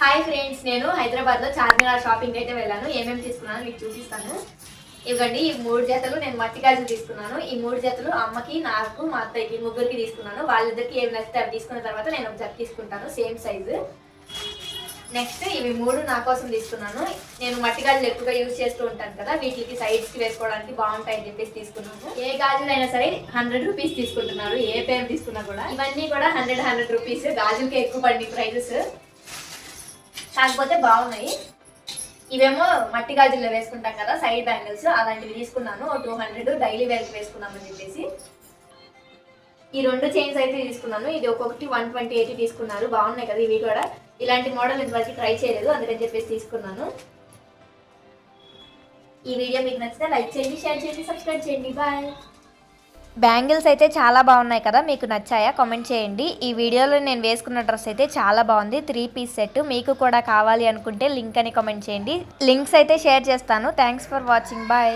Hi friends, నేను హైదరాబాద్లో Charminar shopping అయితే వెళ్ళాను. ఏమేమి తీసుకున్నాను మీకు చూపిస్తాను. ఇవ్వండి, ఈ 3 జతలు నేను మట్టి గాజులు తీసుకున్నాను. ఈ 3 జతలు అమ్మకి, నాకు, మా అత్తయ్యకి ముగ్గురికి తీసుకున్నాను. వాళ్ళిద్దరికి ఏమి నచ్చితే అవి తీసుకున్న తర్వాత నేను ఒక జత తీసుకుంటాను సేమ్ సైజు. నెక్స్ట్ ఇవి 3 నా కోసం తీసుకున్నాను. నేను మట్టి గాజులు ఎక్కువగా యూజ్ చేస్తూ ఉంటాను కదా, వీటికి సైడ్స్కి వేసుకోవడానికి బాగుంటాయని చెప్పేసి తీసుకున్నాను. ఏ గాజులైనా సరే 100 రూపీస్ తీసుకుంటున్నారు, ఏ పేరు తీసుకున్నా కూడా. ఇవన్నీ కూడా 100 రూపీస్. గాజులకి ఎక్కువ పడింది ప్రైజెస్, కాకపోతే బాగున్నాయి. ఇవేమో మట్టి గాజుల్లో వేసుకుంటాం కదా సైడ్ బ్యాంగిల్స్, అలాంటివి తీసుకున్నాను. 200 డైలీ వేర్కి వేసుకున్నామని చెప్పేసి. ఈ 2 చైన్స్ అయితే తీసుకున్నాను. ఇది ఒక్కొక్కటి 120 తీసుకున్నారు. బాగున్నాయి కదా ఇవి కూడా. ఇలాంటి మోడల్ ఇంతవరకు ట్రై చేయలేదు, అందుకని చెప్పేసి తీసుకున్నాను. ఈ వీడియో మీకు నచ్చితే లైక్ చేయండి, షేర్ చేయండి, సబ్స్క్రైబ్ చేయండి. బాయ్. బ్యాంగిల్స్ అయితే చాలా బాగున్నాయి కదా, మీకు నచ్చాయా కామెంట్ చేయండి. ఈ వీడియోలో నేను వేసుకున్న డ్రెస్ అయితే చాలా బాగుంది. 3 పీస్ సెట్. మీకు కూడా కావాలి అనుకుంటే లింక్ అని కామెంట్ చేయండి. లింక్స్ అయితే షేర్ చేస్తాను. Thanks for watching. బాయ్.